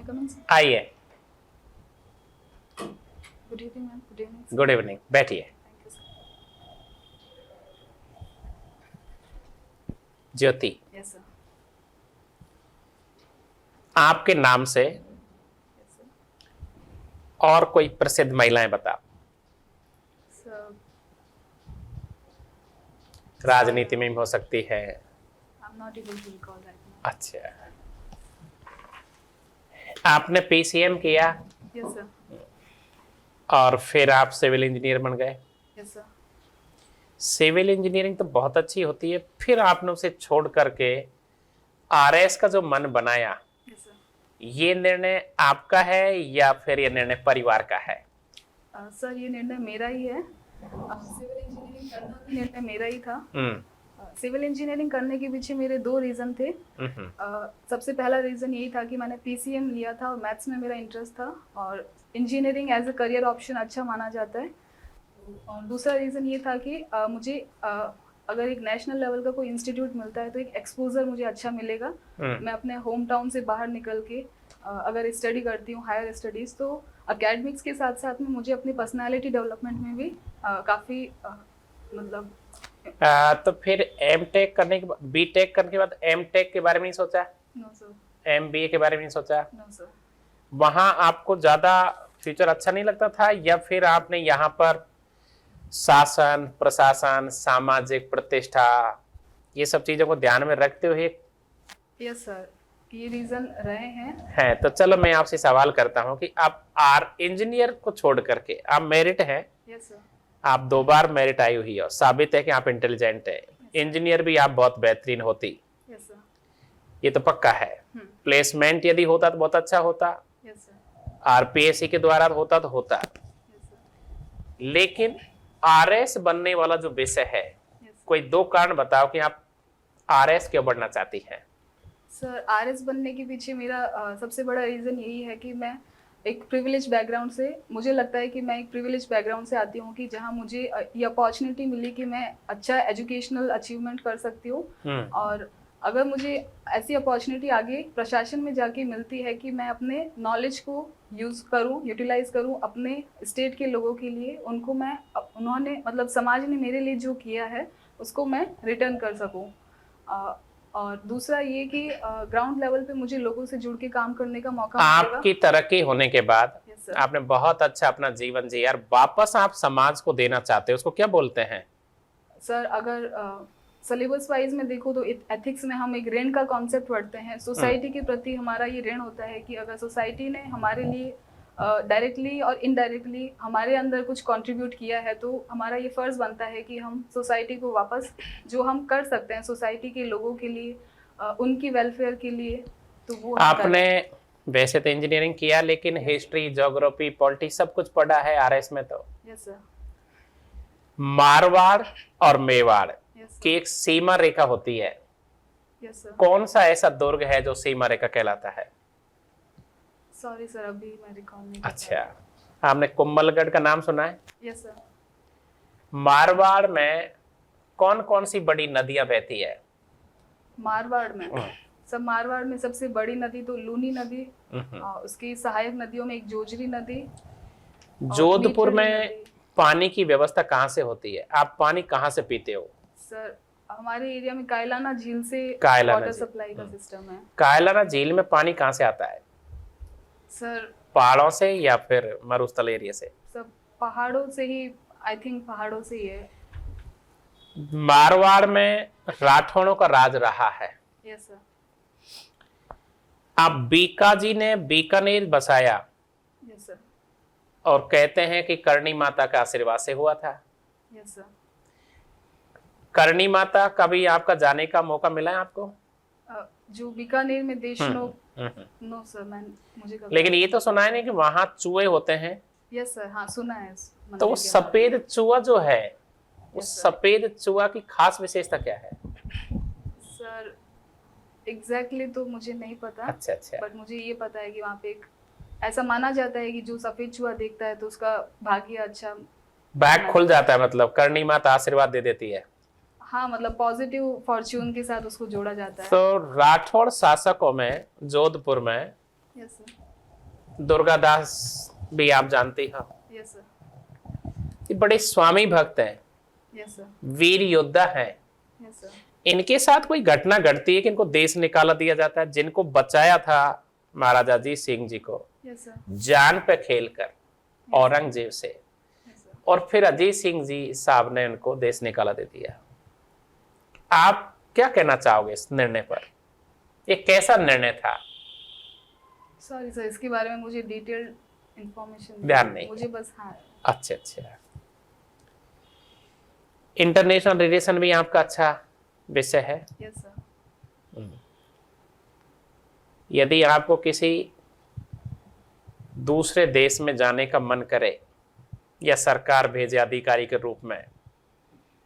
I come in, sir? आइए। Good evening, ma'am. Good evening, sir. Good evening, बैठिए। Thank you, sir. Jyoti, Yes, sir. आपके नाम से Yes, sir. और कोई प्रसिद्ध महिलाएं बताओ। Sir, राजनीति में भी हो सकती है। I'm not able to recall right now. अच्छा, आपने पीसीएम किया Yes, sir. और फिर आप सिविल इंजीनियर बन गए। Yes, sir. सिविल इंजीनियरिंग तो बहुत अच्छी होती है, फिर आपने उसे छोड़ करके आरएस का जो मन बनाया, Yes, sir. ये निर्णय आपका है या फिर ये निर्णय परिवार का है? सर ये निर्णय मेरा ही है। सिविल इंजीनियरिंग करना भी निर्णय मेरा ही था। सिविल इंजीनियरिंग करने के पीछे मेरे 2 रीज़न थे। सबसे पहला रीज़न यही था कि मैंने पीसीएम लिया था और मैथ्स में मेरा इंटरेस्ट था और engineering as a career option अच्छा माना जाता है। और दूसरा रीज़न ये था कि मुझे अगर एक नेशनल लेवल का कोई इंस्टीट्यूट मिलता है तो एक एक्सपोजर मुझे अच्छा मिलेगा। मैं अपने होम टाउन से बाहर निकल के अगर स्टडी करती हूँ हायर स्टडीज़, तो अकेडमिक्स के साथ साथ में मुझे अपनी पर्सनालिटी डेवलपमेंट में भी काफ़ी मतलब तो फिर एमटेक करने के बाद, बीटेक करने के बाद एमटेक के बारे में नहीं सोचा? नो सर, एमबीए के बारे में नहीं सोचा? No sir. वहां आपको ज्यादा फ्यूचर अच्छा नहीं लगता था या फिर आपने यहाँ पर शासन, प्रशासन, सामाजिक प्रतिष्ठा, ये सब चीजों को ध्यान में रखते हुए? यस सर, ये रीज़न रहे हैं। है तो चलो मैं आपसे सवाल करता हूँ कि आप इंजीनियर को छोड़ करके, आप मेरिट है, यस सर। आप 2 बार मेरिट आई हुई हो, साबित है कि आप इंटेलिजेंट है, इंजीनियर भी आप बहुत बेहतरीन होती, यस सर। ये तो पक्का है। प्लेसमेंट यदि होता तो बहुत अच्छा होता, यस सर। आरपीएससी के द्वारा होता तो होता, यस सर। लेकिन आरएस बनने वाला जो विषय है, कोई 2 कारण बताओ कि आप आरएस क्यों बनना चाहती हैं? सर आरएस बनने के पीछे मेरा सबसे बड़ा रीज़न यही है कि मैं एक प्रिविलेज बैकग्राउंड से, मुझे लगता है कि मैं एक प्रिविलेज बैकग्राउंड से आती हूँ कि जहाँ मुझे ये अपॉर्चुनिटी मिली कि मैं अच्छा एजुकेशनल अचीवमेंट कर सकती हूँ। और अगर मुझे ऐसी अपॉर्चुनिटी आगे प्रशासन में जाके मिलती है कि मैं अपने नॉलेज को यूज़ करूँ, यूटिलाइज करूँ अपने स्टेट के लोगों के लिए, उनको मैं उन्होंने मतलब समाज ने मेरे लिए जो किया है उसको मैं रिटर्न कर सकूँ। और दूसरा ये कि ग्राउंड लेवल पे मुझे लोगों से जुड़ के काम करने का मौका मिलेगा। आपकी तरक्की होने के बाद Yes, sir. आपने बहुत अच्छा अपना जीवन जिया, यार वापस आप समाज को देना चाहते हो, उसको क्या बोलते हैं? सर अगर सिलेबस वाइज में देखो तो एथिक्स में हम एक ऋण का कॉन्सेप्ट पढ़ते हैं। सोसाइटी के प्रति हमारा ये ऋण होता है कि अगर सोसाइटी ने हमारे लिए डायरेक्टली और इनडायरेक्टली हमारे अंदर कुछ कंट्रीब्यूट किया है तो हमारा ये फ़र्ज़ बनता है कि हम सोसाइटी को वापस जो हम कर सकते हैं सोसाइटी के लोगों के लिए, उनकी वेलफेयर के लिए, तो वो हम आपने करें। वैसे तो इंजीनियरिंग किया, लेकिन हिस्ट्री, ज्योग्राफी, पॉलिटिक्स सब कुछ पढ़ा है आरएस में। तो यस सर। मारवाड़ और मेवाड़ यस की सर। एक सीमा रेखा होती है, यस सर। कौन सा ऐसा दुर्ग है जो सीमा रेखा कहलाता है? सॉरी सर, अभी मैं रिकॉल नहीं कर अच्छा, आपने कुंभलगढ़ का नाम सुना है? Yes sir. मारवाड़ में कौन कौन सी बड़ी नदियां बहती है? मारवाड़ में सब, मारवाड़ में सबसे बड़ी नदी तो लूनी नदी, उसकी सहायक नदियों में एक जोजरी नदी। जोधपुर नीलकंठी में नदी। पानी की व्यवस्था कहाँ से होती है? आप पानी कहाँ से पीते हो? सर हमारे एरिया में कायलाना झील से कायलाना वाटर झील। सप्लाई का सिस्टम है। कायलाना झील में पानी कहाँ से आता है? सर पहाड़ों से या फिर मरुस्थल एरिया से? सब पहाड़ों से ही, आई थिंक पहाड़ों से ही है। मारवाड़ में राठौड़ों का राज रहा है। Yes sir. अब बीकाजी ने बीकानेर बसाया यस सर। और कहते हैं कि करणी माता का आशीर्वाद से हुआ था। Yes sir. करणी माता कभी आपका जाने का मौका मिला है आपको? जो बीकानेर में देशनो, नो सर, मुझे कभी। लेकिन ये तो सुना है नहीं कि वहां चूहे होते हैं? यस सर, हाँ सुना है। तो वो सफेद चूहा जो है, उस Yes, sir. सफेद चूहा की खास विशेषता क्या है? सर एग्जैक्टली तो मुझे नहीं पता। अच्छा अच्छा। बट मुझे ये पता है कि वहाँ पे एक ऐसा माना जाता है कि जो सफेद चूहा देखता है तो उसका भाग्य अच्छा, बैग खुल जाता है, मतलब करणी माता आशीर्वाद दे देती है। हाँ मतलब पॉजिटिव फॉर्च्यून के साथ उसको जोड़ा जाता है। तो राठौड़ शासकों में जोधपुर में यस सर। दुर्गा दास भी आप जानती हो, यस सर, ये बड़े स्वामी भक्त हैं, यस सर, वीर योद्धा हैं। यस सर, इनके साथ कोई घटना घटती है कि इनको देश निकाला दिया जाता है, जिनको बचाया था महाराजा अजीत सिंह जी को यस सर, जान पे खेलकर औरंगजेब से, यस सर। और फिर अजीत सिंह जी साहब ने उनको देश निकाला दे दिया। आप क्या कहना चाहोगे इस निर्णय पर? ये कैसा निर्णय था? सॉरी सर, इसके बारे में मुझे डिटेल्ड इंफॉर्मेशन ध्यान नहीं। मुझे बस हाँ। अच्छा अच्छा, इंटरनेशनल रिलेशन भी आपका अच्छा विषय है। यस सर, यदि आपको किसी दूसरे देश में जाने का मन करे या सरकार भेजे अधिकारी के रूप में,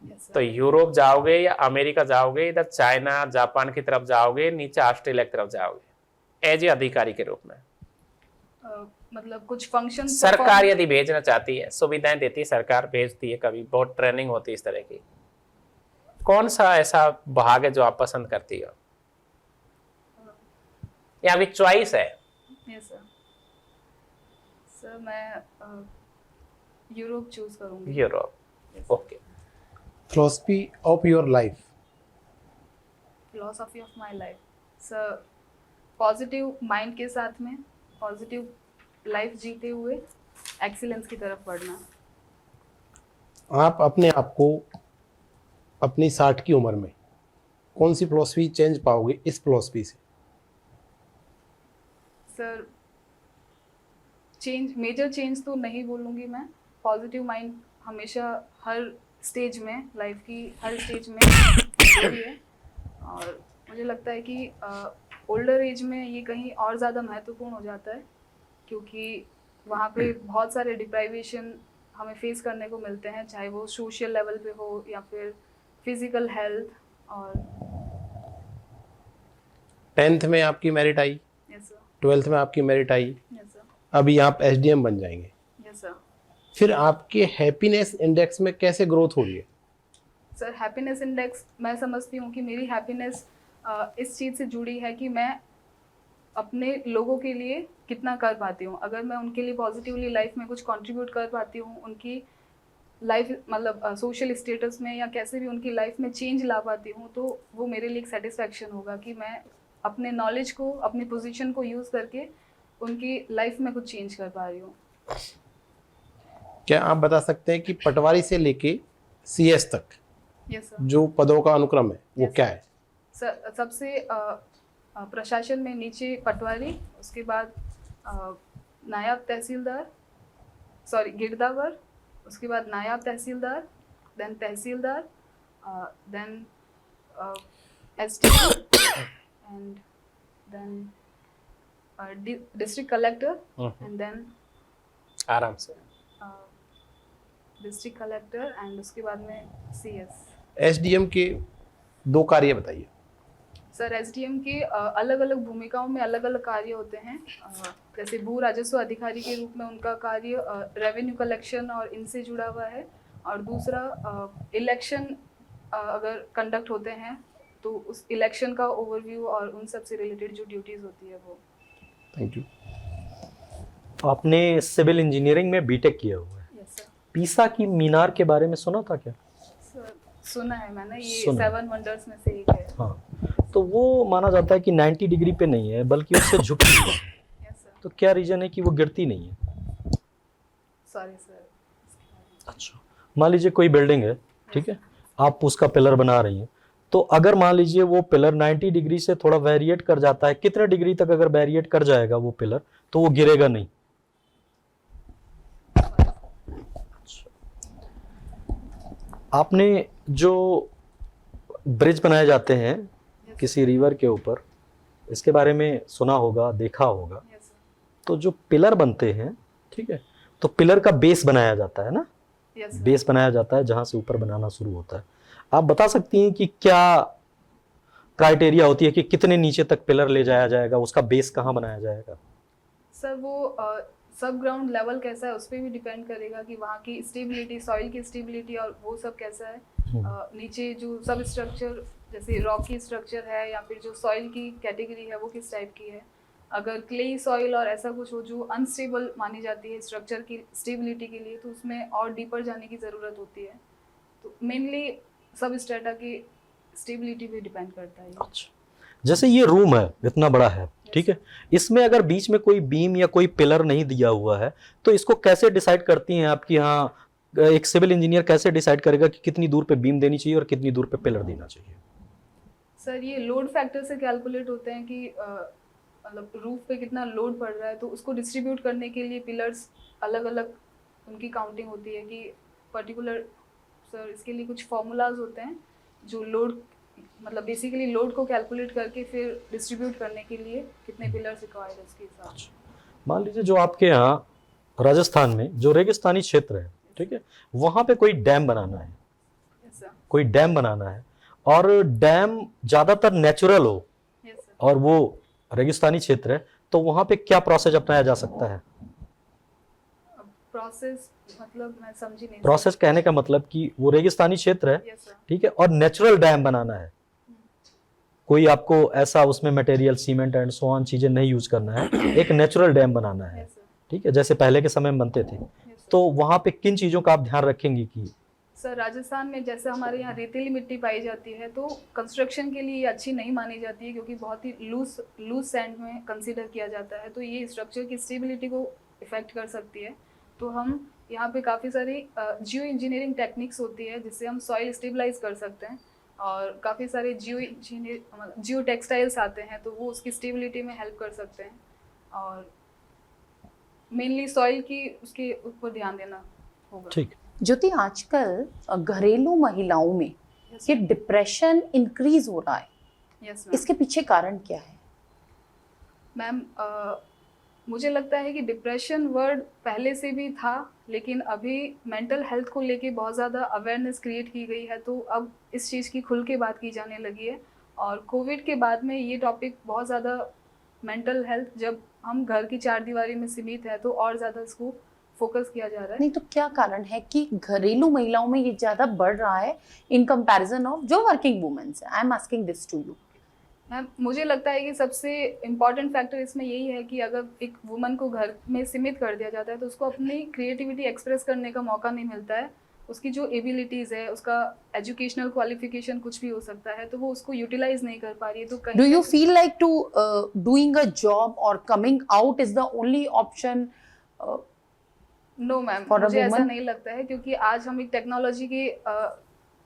यस तो सर। यूरोप जाओगे या अमेरिका जाओगे, इधर चाइना जापान की तरफ जाओगे, नीचे ऑस्ट्रेलिया की तरफ जाओगे एज ए अधिकारी के रूप में? मतलब कुछ फंक्शन सरकार यदि भेजना चाहती है, सुविधाएं देती है सरकार, भेजती है, कभी बहुत ट्रेनिंग होती है इस तरह की, कौन सा ऐसा भाग है जो आप पसंद करती हो या आपकी चॉइस है? यस सर, सर मैं यूरोप चूज करूंगी। Europe, okay. philosophy of your life. Philosophy of my life sir, positive mind के साथ में पॉजिटिव लाइफ जीते हुए एक्सीलेंस की तरफ बढ़ना। आप अपने आप को अपनी 60 की उम्र में कौन सी फिलोसफी चेंज पाओगे इस फिलोसफी से? सर चेंज, मेजर चेंज तो नहीं बोलूँगी मैं। पॉजिटिव माइंड हमेशा हर स्टेज में, लाइफ की हर स्टेज में जरूरी है, और मुझे लगता है कि ओल्डर एज में ये कहीं और ज़्यादा महत्वपूर्ण हो जाता है, क्योंकि वहाँ पे बहुत सारे डिप्राइवेशन हमें फेस करने को मिलते हैं, चाहे वो सोशल लेवल पे हो या फिर फिजिकल हेल्थ। और 10th में आपकी मेरिट आई, यस सर, 12th में आपकी मेरिट आई, यस सर, अभी आप SDM बन जाएंगे, यस सर। फिर आपके हैप्पीनेस इंडेक्स में कैसे ग्रोथ हो रही है? सर हैप्पीनेस इंडेक्स, मैं समझती हूँ कि मेरी हैप्पीनेस इस चीज़ से जुड़ी है कि मैं अपने लोगों के लिए कितना कर पाती हूँ। अगर मैं उनके लिए पॉजिटिवली लाइफ में कुछ कंट्रीब्यूट कर पाती हूँ, उनकी लाइफ मतलब सोशल स्टेटस में या कैसे भी उनकी लाइफ में चेंज ला पाती हूँ, तो वो मेरे लिए एक सेटिस्फैक्शन होगा कि मैं अपने नॉलेज को, अपनी पोजीशन को यूज़ करके उनकी लाइफ में कुछ चेंज कर पा रही हूँ। क्या आप बता सकते हैं कि पटवारी से लेके CS तक यस सर। जो पदों का अनुक्रम है वो Yes, क्या है? सर सबसे प्रशासन में नीचे पटवारी, उसके बाद नायब तहसीलदार, सॉरी गिरदावर, उसके बाद नायब तहसीलदार, देन तहसीलदार, then SDM and then district collector and then आराम से। डिस्ट्रिक्ट कलेक्टर एंड उसके बाद में CS। SDM के 2 कार्य बताइए। सर SDM के अलग अलग भूमिकाओं में अलग अलग कार्य होते हैं। जैसे भू राजस्व अधिकारी के रूप में उनका कार्य रेवेन्यू कलेक्शन और इनसे जुड़ा हुआ है, और दूसरा इलेक्शन अगर कंडक्ट होते हैं तो उस इलेक्शन का ओवरव्यू और उन सब से रिलेटेड जो ड्यूटीज़ होती है वो। Thank you. आपने सिविल इंजीनियरिंग में बीटेक किया हुआ है। Yes sir. पीसा की मीनार के बारे में सुना था क्या? सर सुना है मैंने, ये सुना। 7 वंडर्स में से एक है। हाँ, तो वो माना जाता है कि 90 डिग्री पे नहीं है बल्कि उससे झुकी हुई है। Yes sir. तो क्या रीजन है कि वो गिरती नहीं है? Sorry sir. अच्छा, मान लीजिए कोई बिल्डिंग है, ठीक है, आप उसका पिलर बना रही हैं, तो अगर मान लीजिए वो पिलर 90 डिग्री से थोड़ा वेरिएट कर जाता है, कितने डिग्री तक अगर वेरिएट कर जाएगा वो पिलर, तो वो गिरेगा नहीं। आपने जो ब्रिज बनाए जाते हैं किसी रिवर के ऊपर, इसके बारे में सुना होगा, देखा होगा। Yes sir. तो जो पिलर बनते हैं, ठीक है, तो पिलर का बेस बनाया जाता है ना, यस सर। बेस बनाया जाता है जहां से ऊपर बनाना शुरू होता है। आप बता सकती हैं कि क्या क्राइटेरिया होती है कि कितने नीचे तक पिलर ले जाया जाएगा, उसका बेस कहाँ बनाया जाएगा? सर वो सब ग्राउंड लेवल कैसा है उस पर भी डिपेंड करेगा कि वहाँ की स्टेबिलिटी, सॉइल की स्टेबिलिटी और वो सब कैसा है। नीचे जो सब स्ट्रक्चर जैसे रॉकी स्ट्रक्चर है या फिर जो सॉइल की कैटेगरी है वो किस टाइप की है, अगर क्ले सॉइल और ऐसा कुछ हो जो अनस्टेबल मानी जाती है स्ट्रक्चर की स्टेबिलिटी के लिए, तो उसमें और डीपर जाने की ज़रूरत होती है। तो मेनली सब स्ट्रेटा की स्टेबिलिटी पे डिपेंड करता है। अच्छा, जैसे ये रूम है इतना बड़ा है, ठीक है, इसमें अगर बीच में कोई बीम या कोई पिलर नहीं दिया हुआ है तो इसको कैसे डिसाइड करती हैं आपकी यहाँ, एक सिविल इंजीनियर कैसे डिसाइड करेगा कि कितनी दूर पे बीम देनी चाहिए और कितनी दूर पे पिलर देना चाहिए? सर ये लोड फैक्टर से कैलकुलेट होते हैं कि मतलब रूफ पे कितना लोड पड़ रहा है, तो उसको डिस्ट्रीब्यूट करने के लिए पिलर्स अलग अलग उनकी काउंटिंग होती है कि पर्टिकुलर, सर इसके लिए कुछ फॉर्मूलाज होते हैं जो लोड मतलब बेसिकली लोड को कैलकुलेट करके फिर डिस्ट्रीब्यूट करने के लिए कितने पिलर्स रिक्वायर्ड है उसके हिसाब से। मान लीजिए जो आपके यहाँ राजस्थान में जो रेगिस्तानी क्षेत्र है, ठीक है, वहां पे कोई डैम बनाना है, यस सर। कोई डैम बनाना है और डैम ज्यादातर नेचुरल हो यस सर। और वो रेगिस्तानी क्षेत्र है, तो वहां पे क्या प्रोसेस अपनाया जा सकता है? प्रोसेस मतलब मैं समझी नहीं। प्रोसेस कहने का मतलब कि वो रेगिस्तानी क्षेत्र है, यस सर। ठीक है, और नेचुरल डैम बनाना है, कोई आपको ऐसा उसमें material cement and so on चीजें नहीं यूज करना है, एक नेचुरल डैम बनाना है, यस सर। ठीक है, जैसे पहले के समय में बनते थे। यस तो वहां पे किन चीजों का आप ध्यान रखेंगे कि सर राजस्थान में जैसे हमारे यहाँ रेतीली मिट्टी पाई जाती है, तो कंस्ट्रक्शन के लिए ये अच्छी नहीं मानी जाती है क्योंकि बहुत ही लूज सैंड में कंसीडर किया जाता है, तो ये स्ट्रक्चर की स्टेबिलिटी को इफेक्ट कर सकती है। तो हम यहाँ पे काफ़ी सारी जियो इंजीनियरिंग टेक्निक्स होती है जिससे हम सॉइल स्टेबलाइज कर सकते हैं, और काफ़ी सारे जियो टेक्सटाइल्स आते हैं तो वो उसकी स्टेबिलिटी में हेल्प कर सकते हैं, और मेनली सॉइल की उसके ऊपर ध्यान देना होगा। ठीक। ज्योति, आजकल घरेलू महिलाओं में Yes, ये डिप्रेशन इंक्रीज हो रहा है, यस मैम। इसके पीछे कारण क्या है? मैम मुझे लगता है कि डिप्रेशन वर्ड पहले से भी था, लेकिन अभी मेंटल हेल्थ को लेके बहुत ज़्यादा अवेयरनेस क्रिएट की गई है, तो अब इस चीज़ की खुल के बात की जाने लगी है। और कोविड के बाद में ये टॉपिक बहुत ज़्यादा, मेंटल हेल्थ जब हम घर की चार दीवारी में सीमित है तो और ज़्यादा इसको फोकस किया जा रहा है। नहीं तो क्या कारण है कि घरेलू महिलाओं में ये ज्यादा बढ़ रहा है इन कंपैरिजन ऑफ जो वर्किंग वुमेन्स है? I am asking this to you. Ma'am मुझे लगता है कि सबसे इम्पॉर्टेंट फैक्टर इसमें यही है कि अगर एक वुमन को घर में सीमित कर दिया जाता है तो उसको अपनी क्रिएटिविटी एक्सप्रेस करने का मौका नहीं मिलता है। उसकी जो एबिलिटीज़ है, उसका एजुकेशनल क्वालिफिकेशन कुछ भी हो सकता है, तो वो उसको यूटिलाइज नहीं कर पा रही है। तो कहीं do you feel like to doing a job और coming out is the only option? No ma'am, For a मुझे ऐसा woman? नहीं लगता है, क्योंकि आज हम एक टेक्नोलॉजी के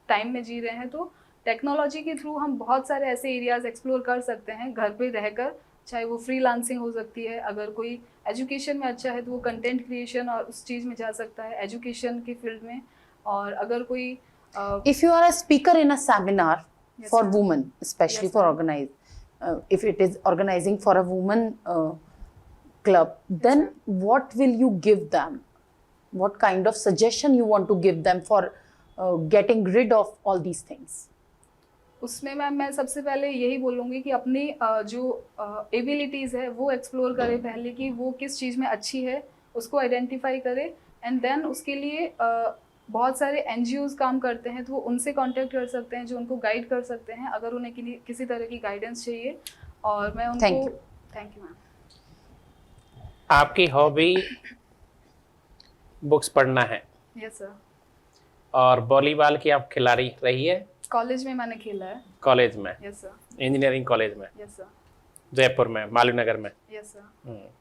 टाइम में जी रहे हैं, तो टेक्नोलॉजी के थ्रू हम बहुत सारे ऐसे एरियाज एक्सप्लोर कर सकते हैं घर पे रहकर, चाहे वो फ्रीलांसिंग हो सकती है, अगर कोई एजुकेशन में अच्छा है तो वो कंटेंट क्रिएशन और उस चीज़ में जा सकता है एजुकेशन की फील्ड में, और अगर कोई If you are a speaker in a seminar Yes, for ma'am. women, especially Yes, for ma'am. if it is organizing for a woman club, then what will you give them? What kind of suggestion you want to give them for getting rid of all these things? उसमें ma'am मैं सबसे पहले यही बोलूँगी कि अपनी जो abilities है वो एक्सप्लोर करे पहले, कि वो किस चीज़ में अच्छी है उसको आइडेंटिफाई करे, एंड देन उसके लिए बहुत सारे NGOs काम करते हैं तो वो उनसे कांटेक्ट कर सकते हैं जो उनको गाइड कर सकते हैं अगर उन्हें किसी तरह की गाइडेंस चाहिए। और मैं उनको Thank you. Thank you ma'am. आपकी हॉबी बुक्स पढ़ना है यस सर। और वॉलीबॉल की आप खिलाड़ी रही है कॉलेज में मैंने खेला है। कॉलेज में, यस सर। इंजीनियरिंग कॉलेज में, यस सर। जयपुर में, मालवीय नगर में। Yes sir.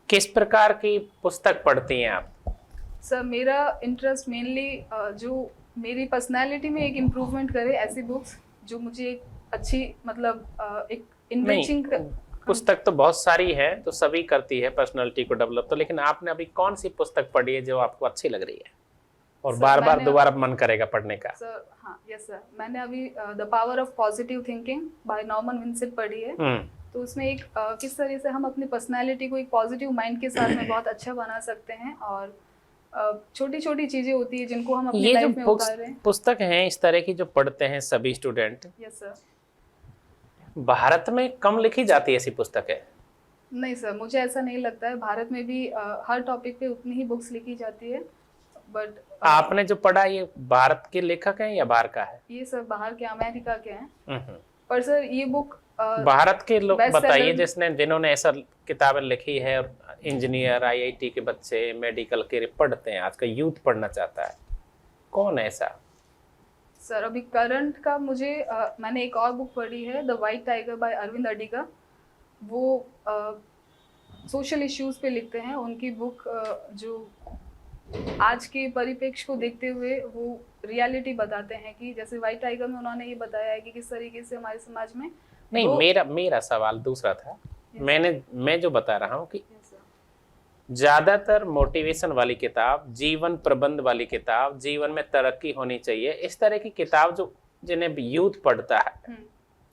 किस प्रकार की पुस्तक पढ़ती हैं आप? सर मेरा इंटरेस्ट मेनली जो मेरी पर्सनालिटी में एक इम्प्रूवमेंट करे, ऐसी बुक्स जो मुझे एक अच्छी मतलब एक इनरिचिंग। पुस्तक तो बहुत सारी है, तो सभी करती है पर्सनालिटी को डेवलप, तो लेकिन आपने अभी कौन सी पुस्तक पढ़ी है जो आपको अच्छी लग रही है और सर, बार बार मैंने- दोबारा मन करेगा पढ़ने का? सर हाँ, यस सर, मैंने अभी the power of positive thinking by Norman Vincent पढ़ी है। तो उसमें एक किस तरह से हम अपनी पर्सनालिटी को एक पॉजिटिव माइंड के साथ में बहुत अच्छा बना सकते हैं, और छोटी छोटी चीजें होती है जिनको हम अपनी ये जो लाइफ में उतारें। पुस्तक हैं इस तरह की जो पढ़ते हैं सभी स्टूडेंट, यस सर। भारत में कम लिखी जाती है ऐसी पुस्तकें? नहीं सर, मुझे ऐसा नहीं लगता है। भारत में भी हर टॉपिक पे उतनी ही बुक्स लिखी जाती है, बट आपने जो पढ़ा ये भारत के लेखक हैं या बाहर का है? ये सर बाहर के, अमेरिका के हैं। हम्म, पर सर ये बुक भारत के लोग best बताइए seller- जिन्होंने ऐसा किताबें लिखी है, और इंजीनियर, आईआईटी के बच्चे, मेडिकल के पढ़ते हैं, आज का यूथ पढ़ना चाहता है, कौन है ऐसा? सर अभी करंट का मुझे मैंने एक और बुक पढ़ी है, the White Tiger by Arvind Adiga. वो सोशल इश्यूज पे लिखते हैं। उनकी बुक जो आज के परिप्रेक्ष्य को देखते हुए वो रियलिटी बताते हैं कि जैसे वाइट टाइगर में उन्होंने ये बताया है कि किस तरीके से हमारे समाज में नहीं, दो- मेरा सवाल दूसरा था। मैं जो बता रहा हूँ कि Yes, sir. ज्यादातर मोटिवेशन वाली किताब, जीवन प्रबंध वाली किताब, जीवन में तरक्की होनी चाहिए, इस तरह की किताब जो जिन्हें यूथ पढ़ता है, हम्म,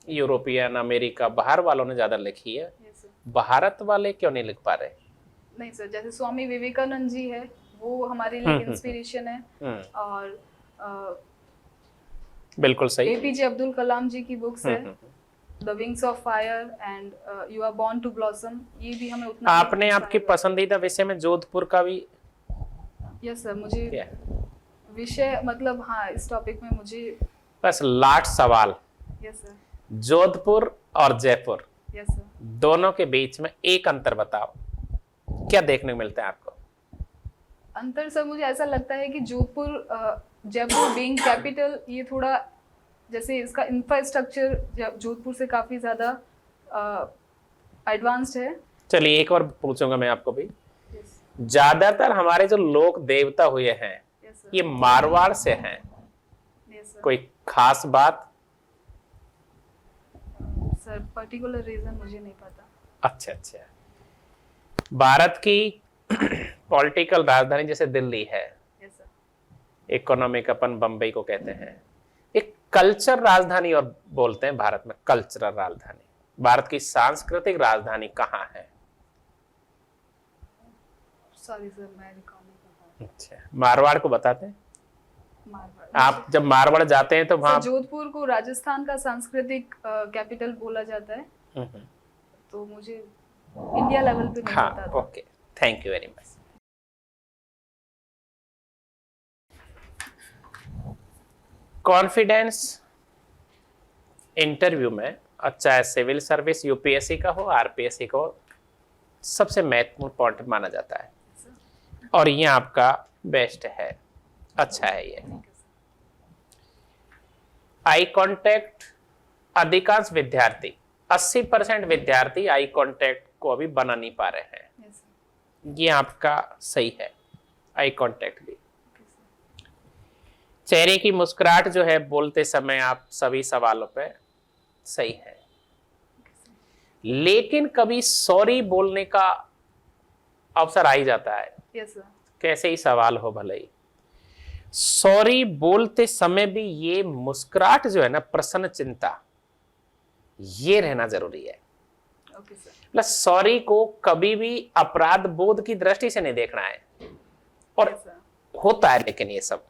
यूरोपियन, अमेरिका, बाहर वालों ने ज्यादा लिखी है, yes, sir. भारत वाले क्यों नहीं लिख पा रहे? नहीं सर, जैसे स्वामी विवेकानंद जी है, वो हमारे लिए इंस्पिरेशन है। और बिल्कुल सही। एपीजे अब्दुल कलाम जी की बुक्स है, the Wings of Fire and You Are Born to Blossom, ये भी हमें उतना आपने आपके पसंदीदा विषय में जोधपुर का भी यस सर, मुझे किया? विषय मतलब हाँ, इस टॉपिक में मुझे बस लास्ट सवाल, यस सर, जोधपुर और जयपुर यस सर। दोनों के बीच में एक अंतर बताओ, क्या देखने को मिलता है आपको? अंतर सर मुझे ऐसा लगता है कि जोधपुर जयपुर बीइंग कैपिटल, ये थोड़ा जैसे इसका इंफ्रास्ट्रक्चर जोधपुर से काफ़ी ज़्यादा एडवांस्ड है। चलिए एक और पूछूंगा मैं आपको भी। ज्यादातर हमारे जो लोक देवता हुए हैं यस सर, ये मारवाड़ से हैं, यस सर। कोई खास बात? सर पर्टिकुलर रीजन मुझे नहीं पता। अच्छा, भारत की पॉलिटिकल राजधानी जैसे दिल्ली है, यस सर, इकोनॉमिक अपन बम्बई को कहते हैं, एक कल्चर राजधानी और बोलते हैं भारत में, कल्चरल राजधानी। भारत की सांस्कृतिक राजधानी कहाँ है? सॉरी सर, मैं रिकॉल नहीं कर पा अच्छा, मारवाड़ को बताते हैं। रही। मारवाड़। आप जब मारवाड़ जाते हैं तो सर, वहां जोधपुर को राजस्थान का सांस्कृतिक कैपिटल बोला जाता है, तो मुझे इंडिया लेवल पे नहीं हाँ, पता था। Okay, thank you very much. Confidence interview में, चाहे सिविल सर्विस यूपीएससी का हो, आरपीएससी का हो, सबसे महत्वपूर्ण पॉइंट माना जाता है, और ये आपका बेस्ट है, अच्छा है ये। आई कांटेक्ट, अधिकांश विद्यार्थी 80% विद्यार्थी आई कांटेक्ट को अभी बना नहीं पा रहे हैं, Yes, sir. ये आपका सही है। आई कांटेक्ट भी, Okay, sir. चेहरे की मुस्कुराहट जो है बोलते समय आप सभी सवालों पे सही है, लेकिन कभी सॉरी बोलने का अवसर आ ही जाता है, Yes, sir. कैसे ही सवाल हो भले ही। सॉरी बोलते समय भी ये मुस्कुराहट जो है ना, प्रसन्न चिंता, ये रहना जरूरी है। Okay, sir. मतलब सॉरी को कभी भी अपराध बोध की दृष्टि से नहीं देखना है, और Yes, sir. होता है लेकिन ये सब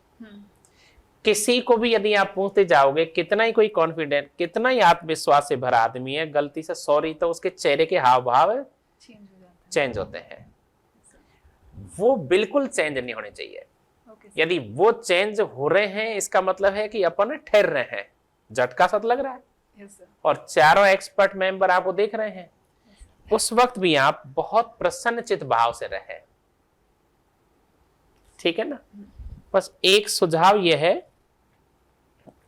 किसी को भी यदि आप पूछते जाओगे, कितना ही कोई कॉन्फिडेंट, कितना ही आत्मविश्वास से भरा आदमी है, गलती से सॉरी, तो उसके चेहरे के हाव भाव Change हो जाता है। चेंज होते हैं। वो बिल्कुल चेंज नहीं होने चाहिए। Okay, sir. यदि वो चेंज हो रहे हैं, इसका मतलब है कि अपन ठहर रहे हैं, झटका सा लग रहा है, Yes, sir. और चारों एक्सपर्ट मेंबर आपको देख रहे हैं, उस वक्त भी आप बहुत प्रसन्नचित भाव से रहे, ठीक है ना। बस एक सुझाव यह है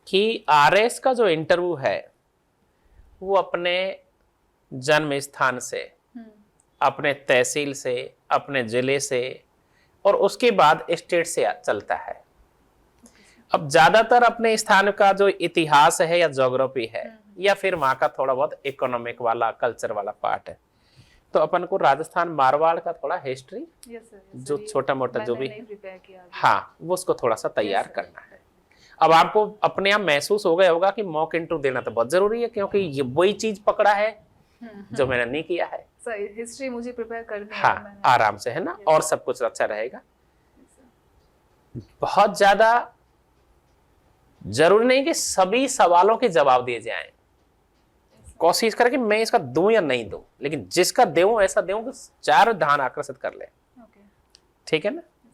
कि आरएस का जो इंटरव्यू है वो अपने जन्म स्थान से, अपने तहसील से, अपने जिले से, और उसके बाद स्टेट से चलता है। अब ज्यादातर अपने स्थान का जो इतिहास है या ज्योग्राफी है, या फिर वहां का थोड़ा बहुत इकोनॉमिक वाला, कल्चर वाला पार्ट है, तो अपन को राजस्थान मारवाड़ का थोड़ा हिस्ट्री Yes, sir. Yes, जो sir. ये छोटा मोटा जो मैंने भी नहीं prepare किया अभी। हाँ, वो उसको थोड़ा सा तैयार Yes, sir. करना है। अब आपको अपने आप महसूस हो गया होगा कि मॉक इंटरव्यू देना तो बहुत जरूरी है, क्योंकि ये वही चीज पकड़ा है जो मैंने नहीं किया है। सर हिस्ट्री मुझे प्रिपेयर करनी है, हाँ, मैंने। आराम से, है ना, Yes, और sir. सब कुछ अच्छा रहेगा। Yes, sir. बहुत ज्यादा जरूरी नहीं कि सभी सवालों के जवाब दिए जाएं। कोशिश करें कि मैं इसका दूं या नहीं दूं, लेकिन जिसका दूं ऐसा दूं कि चार ध्यान आकर्षित कर ले, Okay. ठीक है ना।